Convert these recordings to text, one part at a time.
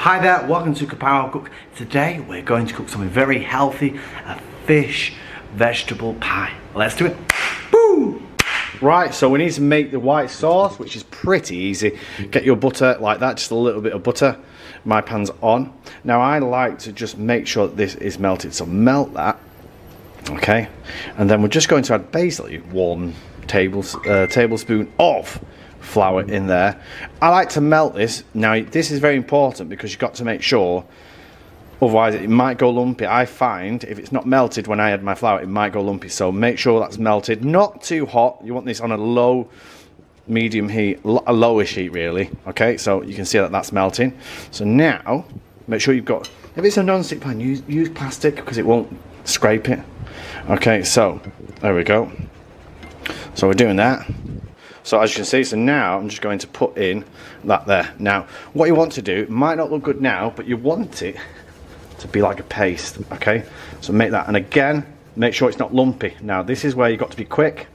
Hi there, welcome to Kapow Cook. Today we're going to cook something very healthy, a fish vegetable pie. Let's do it. Boom! Right, so we need to make the white sauce, which is pretty easy. Get your butter like that, just a little bit of butter. My pan's on. Now I like to just make sure that this is melted, so melt that. Okay, and then we're just going to add basically 1 tablespoon of flour in there. I like to melt this. Now this is very important because you've got to make sure, otherwise it might go lumpy. I find if it's not melted when I add my flour, it might go lumpy, so make sure that's melted. Not too hot, you want this on a low medium heat, a lowish heat really. Okay, so you can see that that's melting. So now make sure you've got, if it's a non-stick pan, use plastic because it won't scrape it. Okay, so there we go. So we're doing that. So as you can see, so now I'm just going to put in that there. Now, what you want to do, it might not look good now, but you want it to be like a paste, okay? So make that, and again, make sure it's not lumpy. Now, this is where you've got to be quick.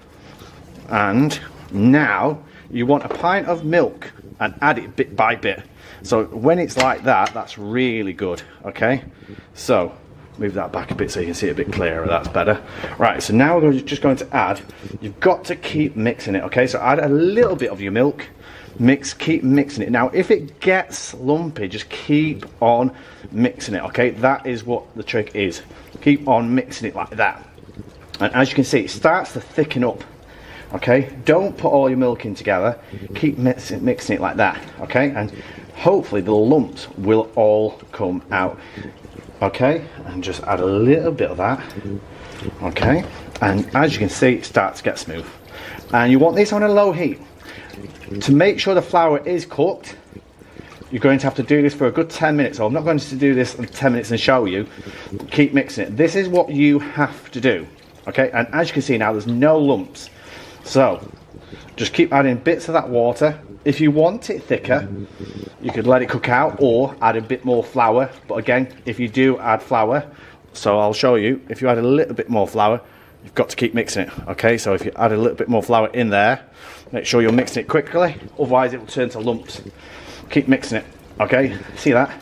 And now, you want a pint of milk and add it bit by bit. So when it's like that, that's really good, okay? So, move that back a bit so you can see it a bit clearer, that's better. Right, so now we're just going to add, you've got to keep mixing it, okay? So add a little bit of your milk, keep mixing it. Now if it gets lumpy, just keep on mixing it, okay? That is what the trick is. Keep on mixing it like that. And as you can see, it starts to thicken up, okay? Don't put all your milk in together, keep mixing it like that, okay? And hopefully the lumps will all come out. Okay, and just add a little bit of that. Okay, and as you can see, it starts to get smooth. And you want this on a low heat. To make sure the flour is cooked, you're going to have to do this for a good 10 minutes. So I'm not going to do this in 10 minutes and show you. Keep mixing it. This is what you have to do. Okay, and as you can see now, there's no lumps. So just keep adding bits of that water. If you want it thicker, you could let it cook out or add a bit more flour. But again, if you do add flour, so I'll show you, if you add a little bit more flour, you've got to keep mixing it, okay? So if you add a little bit more flour in there, make sure you're mixing it quickly, otherwise it will turn to lumps. Keep mixing it, okay? See that?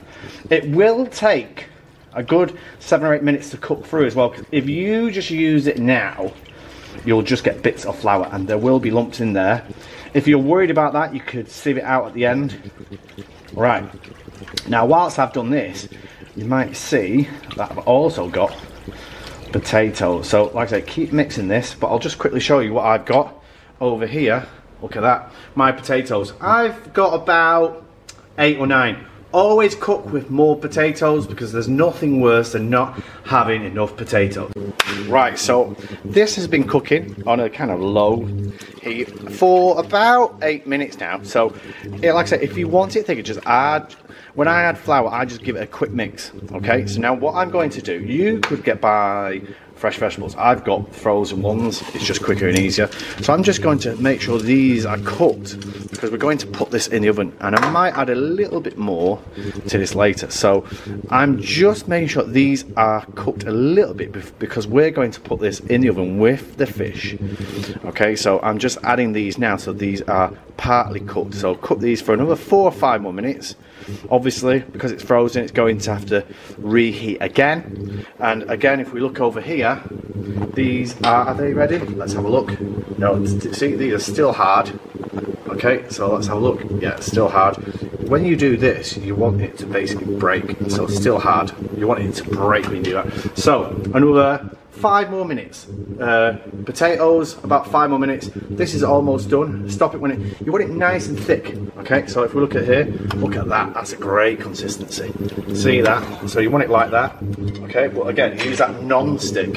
It will take a good 7 or 8 minutes to cook through as well, because if you just use it now, you'll just get bits of flour and there will be lumps in there. If you're worried about that, you could sieve it out at the end. Right, now whilst I've done this, you might see that I've also got potatoes. So like I say, keep mixing this, but I'll just quickly show you what I've got over here. Look at that, my potatoes. I've got about 8 or 9. Always cook with more potatoes because there's nothing worse than not having enough potatoes. Right, so this has been cooking on a kind of low heat for about 8 minutes now. So, like I said, if you want it thicker, just add, when I add flour, I just give it a quick mix, okay? So now what I'm going to do, you could get by fresh vegetables. I've got frozen ones, it's just quicker and easier. So I'm just going to make sure these are cooked because we're going to put this in the oven, and I might add a little bit more to this later. So I'm just making sure these are cooked a little bit because we're going to put this in the oven with the fish. Okay, so I'm just adding these now, so these are partly cooked. So cook these for another 4 or 5 more minutes. Obviously, because it's frozen, it's going to have to reheat again. And again, if we look over here, these are they ready? Let's have a look. No, see, these are still hard. Okay, so let's have a look. Yeah, it's still hard. When you do this, you want it to basically break. So it's still hard. You want it to break when you do that. So another 5 more minutes. Potatoes, about 5 more minutes. This is almost done. Stop it when you want it nice and thick. Okay, so if we look at here, look at that. That's a great consistency. See that? So you want it like that. Okay, but again, use that non-stick.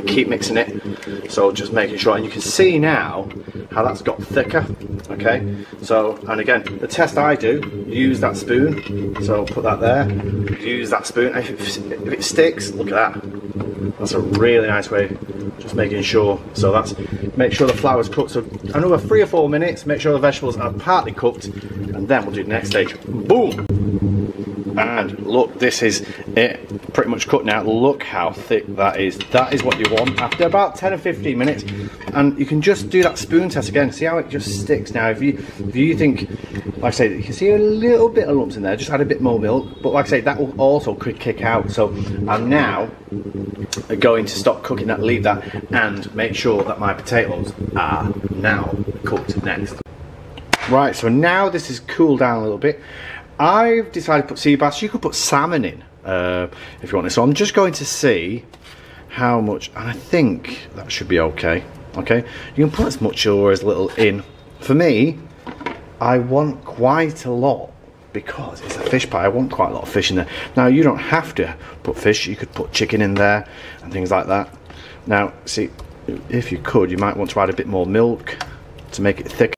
Keep mixing it. So just making sure, and you can see now how that's got thicker. Okay, so, and again, the test I do, use that spoon. So put that there. Use that spoon. If it sticks, look at that. That's a really nice way, just making sure. So that's, make sure the flour's cooked. So another 3 or 4 minutes, make sure the vegetables are partly cooked, and then we'll do the next stage. Boom! And look, this is it, pretty much cooked now. Look how thick that is. That is what you want after about 10 or 15 minutes. And you can just do that spoon test again. See how it just sticks. Now, if you think, like I say, you can see a little bit of lumps in there. Just add a bit more milk. But like I say, that will also kick out. So I'm now going to stop cooking that, leave that, and make sure that my potatoes are now cooked next. Right, so now this has cooled down a little bit. I've decided to put sea bass. You could put salmon in if you want it. So I'm just going to see how much, and I think that should be okay. Okay, you can put as much or as little in. For me, I want quite a lot because it's a fish pie. I want quite a lot of fish in there. Now, you don't have to put fish. You could put chicken in there and things like that. Now, see, if you could, you might want to add a bit more milk to make it thicker.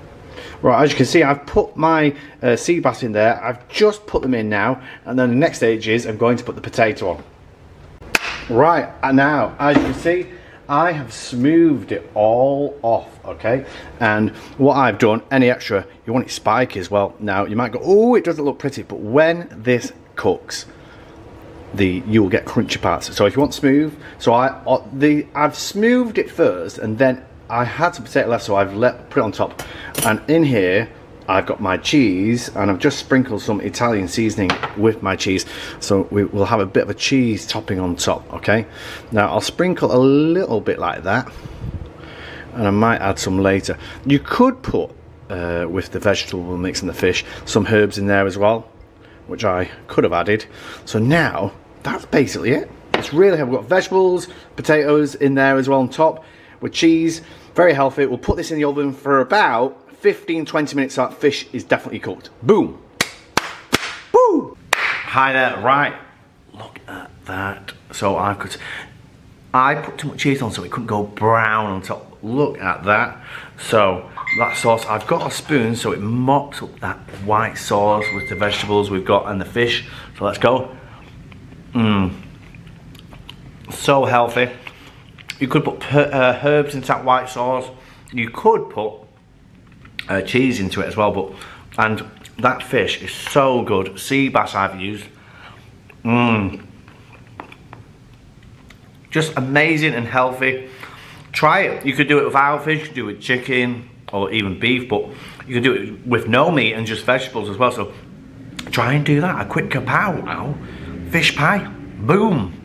Right, as you can see, I've put my sea bass in there. I've just put them in now, and then the next stage is I'm going to put the potato on. Right, and now, as you can see, I have smoothed it all off, okay? And what I've done, any extra, you want it spiky as well. Now, you might go, oh, it doesn't look pretty, but when this cooks, you will get crunchy parts. So if you want smooth, so I've smoothed it first, and then I had some potato left, so I've put it on top. And in here, I've got my cheese, and I've just sprinkled some Italian seasoning with my cheese. So we'll have a bit of a cheese topping on top, okay? Now, I'll sprinkle a little bit like that, and I might add some later. You could put, with the vegetable mix and the fish, some herbs in there as well, which I could have added. So now, that's basically it. It's really healthy. We've got vegetables, potatoes in there as well on top, with cheese. Very healthy. We'll put this in the oven for about 15-20 minutes so that fish is definitely cooked. Boom! Woo! Hi there. Right, look at that. So I put too much cheese on so it couldn't go brown on top. Look at that. So that sauce, I've got a spoon so it mops up that white sauce with the vegetables we've got and the fish. So let's go. So healthy. You could put herbs into that white sauce. You could put cheese into it as well, and that fish is so good. Sea bass I've used. Just amazing and healthy. Try it. You could do it without fish, you could do it with chicken or even beef, but you could do it with no meat and just vegetables as well. So try and do that. A quick kapow now. Fish pie. Boom.